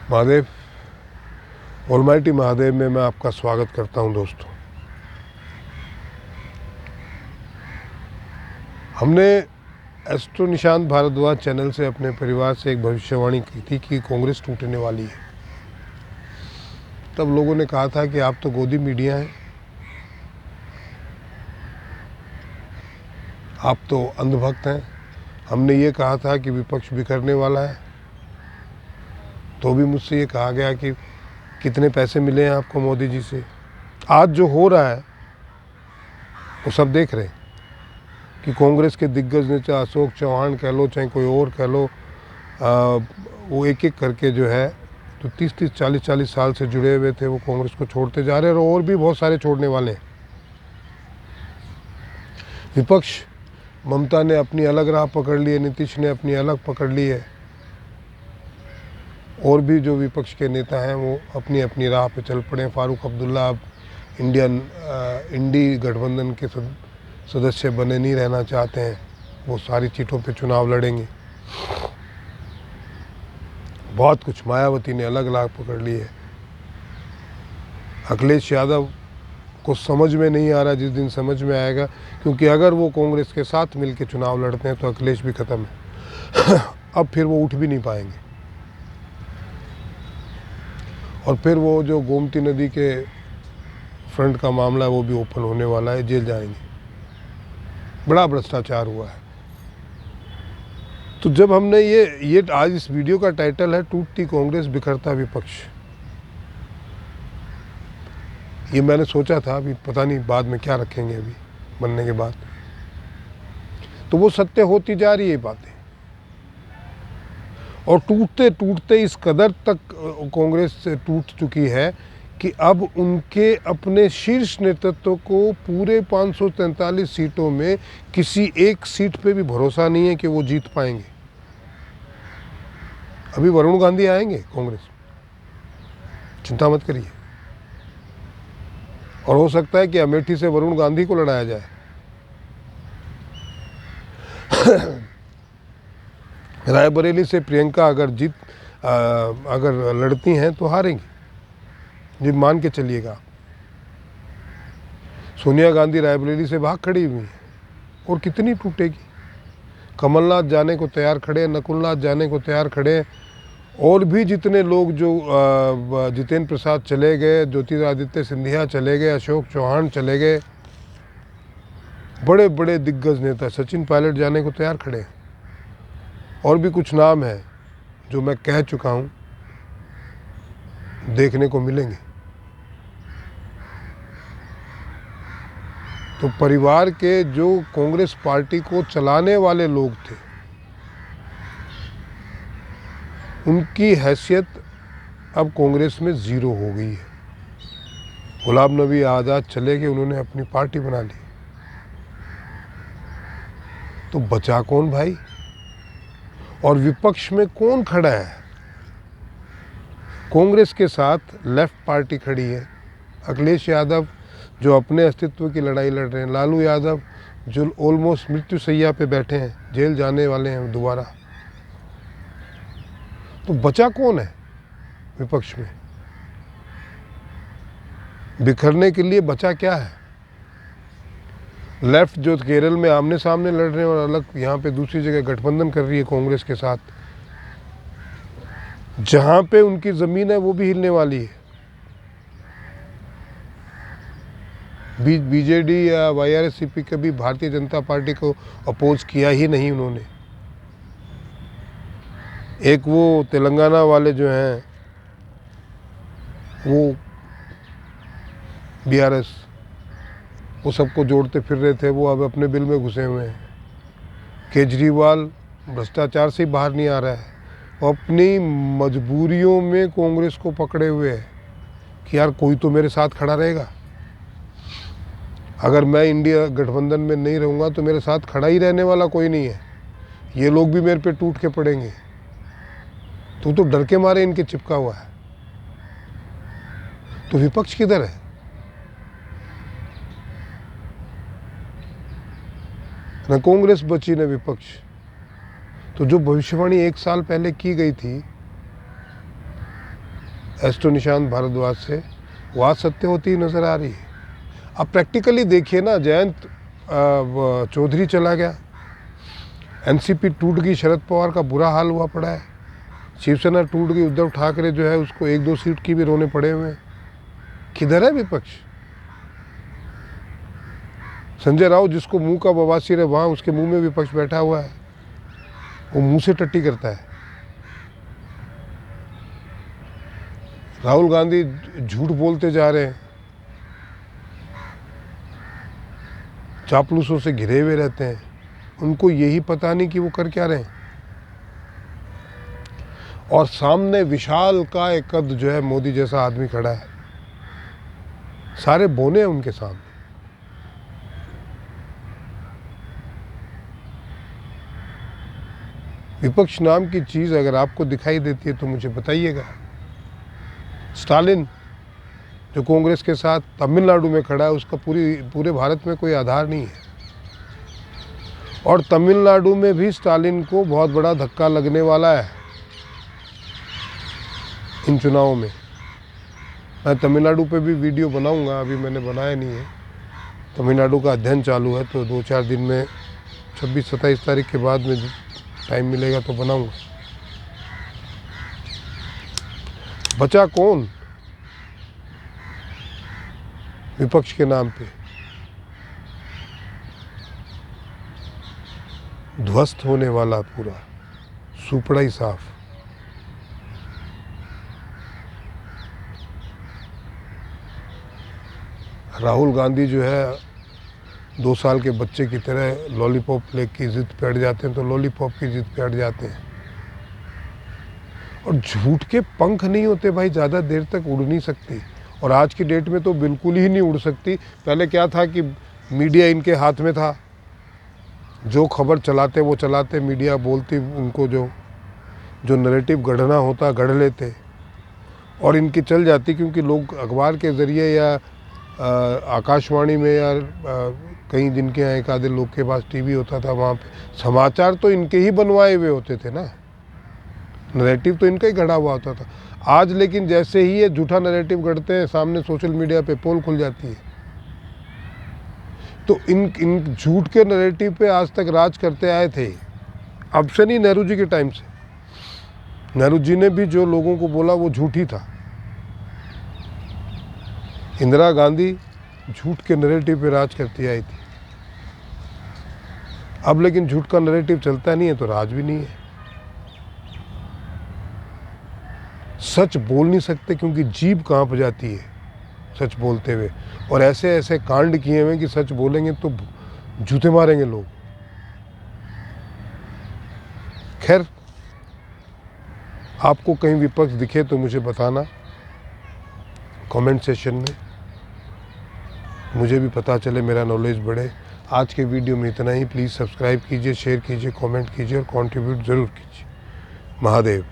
Mahadev, almighty Mahadev में मैं आपका स्वागत करता हूं। दोस्तों, हमने एस्ट्रो निशांत भारद्वाज चैनल से अपने परिवार से एक भविष्यवाणी की थी कि कांग्रेस टूटने वाली है। तब लोगों ने कहा था कि आप तो गोदी मीडिया हैं, आप तो अंधभक्त हैं। हमने ये कहा था कि विपक्ष बिखरने वाला है, तो भी मुझसे ये कहा गया कि कितने पैसे मिले हैं आपको मोदी जी से। आज जो हो रहा है वो सब देख रहे हैं कि कांग्रेस के दिग्गज नेता अशोक चौहान कह लो, चाहे कोई और कह लो, वो एक एक करके जो है तो 30-30, 40-40 साल से जुड़े हुए थे, वो कांग्रेस को छोड़ते जा रहे हैं और भी बहुत सारे छोड़ने वाले हैं। विपक्ष, ममता ने अपनी अलग राह पकड़ ली है, नीतीश ने अपनी अलग पकड़ ली है, और भी जो विपक्ष के नेता हैं वो अपनी अपनी राह पे चल पड़े हैं। फारूक अब्दुल्ला अब इंडी गठबंधन के सदस्य बने नहीं रहना चाहते हैं, वो सारी सीटों पे चुनाव लड़ेंगे। बहुत कुछ, मायावती ने अलग राह पकड़ ली है। अखिलेश यादव को समझ में नहीं आ रहा, जिस दिन समझ में आएगा, क्योंकि अगर वो कांग्रेस के साथ मिलकर चुनाव लड़ते हैं तो अखिलेश भी खत्म है। अब फिर वो उठ भी नहीं पाएंगे, और फिर वो जो गोमती नदी के फ्रंट का मामला है वो भी ओपन होने वाला है, जेल जाएंगे। बड़ा भ्रष्टाचार हुआ है। तो जब हमने ये आज इस वीडियो का टाइटल है टूटती कांग्रेस बिखरता विपक्ष, ये मैंने सोचा था, अभी पता नहीं बाद में क्या रखेंगे अभी बनने के बाद। तो वो सत्य होती जा रही है बातें, और टूटते टूटते इस कदर तक कांग्रेस से टूट चुकी है कि अब उनके अपने शीर्ष नेतृत्व को पूरे 543 सीटों में किसी एक सीट पे भी भरोसा नहीं है कि वो जीत पाएंगे। अभी वरुण गांधी आएंगे कांग्रेस, चिंता मत करिए, और हो सकता है कि अमेठी से वरुण गांधी को लड़ाया जाए। रायबरेली से प्रियंका अगर लड़ती हैं तो हारेंगी, ये मान के चलिएगा। सोनिया गांधी रायबरेली से भाग खड़ी हुई है, और कितनी टूटेगी। कमलनाथ जाने को तैयार खड़े, नकुलनाथ जाने को तैयार खड़े, और भी जितने लोग, जो जितेंद्र प्रसाद चले गए, ज्योतिरादित्य सिंधिया चले गए, अशोक चौहान चले गए, बड़े बड़े दिग्गज नेता, सचिन पायलट जाने को तैयार खड़े हैं, और भी कुछ नाम हैं जो मैं कह चुका हूँ, देखने को मिलेंगे। तो परिवार के जो कांग्रेस पार्टी को चलाने वाले लोग थे, उनकी हैसियत अब कांग्रेस में ज़ीरो हो गई है। गुलाम नबी आज़ाद चले गए, उन्होंने अपनी पार्टी बना ली, तो बचा कौन भाई? और विपक्ष में कौन खड़ा है? कांग्रेस के साथ लेफ्ट पार्टी खड़ी है, अखिलेश यादव जो अपने अस्तित्व की लड़ाई लड़ रहे हैं, लालू यादव जो ऑलमोस्ट मृत्यु शैया पे बैठे हैं, जेल जाने वाले हैं दोबारा। तो बचा कौन है विपक्ष में? बिखरने के लिए बचा क्या है? लेफ्ट जो केरल में आमने सामने लड़ रहे हैं, और अलग यहाँ पे दूसरी जगह गठबंधन कर रही है कांग्रेस के साथ, जहाँ पे उनकी ज़मीन है वो भी हिलने वाली है। बीजेडी या वाईआरसीपी कभी भारतीय जनता पार्टी को अपोज किया ही नहीं उन्होंने। एक वो तेलंगाना वाले जो हैं, वो बीआरएस, वो सबको जोड़ते फिर रहे थे, वो अब अपने बिल में घुसे हुए हैं। केजरीवाल भ्रष्टाचार से ही बाहर नहीं आ रहा है, वो अपनी मजबूरियों में कांग्रेस को पकड़े हुए है कि यार कोई तो मेरे साथ खड़ा रहेगा। अगर मैं इंडिया गठबंधन में नहीं रहूँगा तो मेरे साथ खड़ा ही रहने वाला कोई नहीं है, ये लोग भी मेरे पे टूट के पड़ेंगे। तो डर के मारे इनके चिपका हुआ है। तो विपक्ष किधर है? न कांग्रेस बची न विपक्ष। तो जो भविष्यवाणी 1 साल पहले की गई थी एस्ट्रो निशांत भारद्वाज से, वो आज सत्य होती ही नज़र आ रही है। अब प्रैक्टिकली देखिए ना, जयंत चौधरी चला गया, एनसीपी टूट गई, शरद पवार का बुरा हाल हुआ पड़ा है, शिवसेना टूट गई, उद्धव ठाकरे जो है उसको 1-2 सीट की भी रोने पड़े हुए हैं। किधर है विपक्ष? संजय राउत जिसको मुंह का बवासीर है, वहाँ उसके मुंह में विपक्ष बैठा हुआ है, वो मुंह से टट्टी करता है। राहुल गांधी झूठ बोलते जा रहे हैं, चापलूसों से घिरे हुए रहते हैं, उनको यही पता नहीं कि वो कर क्या रहे हैं। और सामने विशाल का एक कद जो है मोदी जैसा आदमी खड़ा है, सारे बोने हैं उनके सामने। विपक्ष नाम की चीज़ अगर आपको दिखाई देती है तो मुझे बताइएगा। स्टालिन जो कांग्रेस के साथ तमिलनाडु में खड़ा है, उसका पूरे भारत में कोई आधार नहीं है। और तमिलनाडु में भी स्टालिन को बहुत बड़ा धक्का लगने वाला है इन चुनावों में। मैं तमिलनाडु पे भी वीडियो बनाऊंगा, अभी मैंने बनाया नहीं है। तमिलनाडु का अध्ययन चालू है, तो 2-4 दिन में 26-27 तारीख के बाद में टाइम मिलेगा तो बनाऊंगा। बचा कौन विपक्ष के नाम पे? ध्वस्त होने वाला पूरा सुपड़ा ही साफ। राहुल गांधी जो है 2 साल के बच्चे की तरह लॉलीपॉप लेके जिद पे अड़ जाते हैं, तो लॉलीपॉप की जिद पे अड़ जाते हैं। और झूठ के पंख नहीं होते भाई, ज़्यादा देर तक उड़ नहीं सकती, और आज की डेट में तो बिल्कुल ही नहीं उड़ सकती। पहले क्या था कि मीडिया इनके हाथ में था, जो खबर चलाते वो चलाते, मीडिया बोलती, उनको जो नैरेटिव गढ़ना होता गढ़ लेते, और इनकी चल जाती, क्योंकि लोग अखबार के ज़रिए या आकाशवाणी में या कहीं जिनके यहाँ एक आधे लोग के पास टीवी होता था, वहाँ पे समाचार तो इनके ही बनवाए हुए होते थे ना, नैरेटिव तो इनका ही गढ़ा हुआ होता था। आज लेकिन जैसे ही ये झूठा नैरेटिव गढ़ते हैं, सामने सोशल मीडिया पे पोल खुल जाती है। तो इन झूठ के नैरेटिव पे आज तक राज करते आए थे, अब से नहीं, नेहरू जी के टाइम से। नेहरू जी ने भी जो लोगों को बोला वो झूठ ही था। इंदिरा गांधी झूठ के नैरेटिव पे राज करती आई थी। अब लेकिन झूठ का नैरेटिव चलता नहीं है तो राज भी नहीं है। सच बोल नहीं सकते क्योंकि जीभ कांप जाती है सच बोलते हुए, और ऐसे ऐसे कांड किए हुए कि सच बोलेंगे तो जूते मारेंगे लोग। खैर, आपको कहीं विपक्ष दिखे तो मुझे बताना कमेंट सेशन में, मुझे भी पता चले, मेरा नॉलेज बढ़े। आज के वीडियो में इतना ही। प्लीज़ सब्सक्राइब कीजिए, शेयर कीजिए, कमेंट कीजिए और कंट्रीब्यूट ज़रूर कीजिए। महादेव।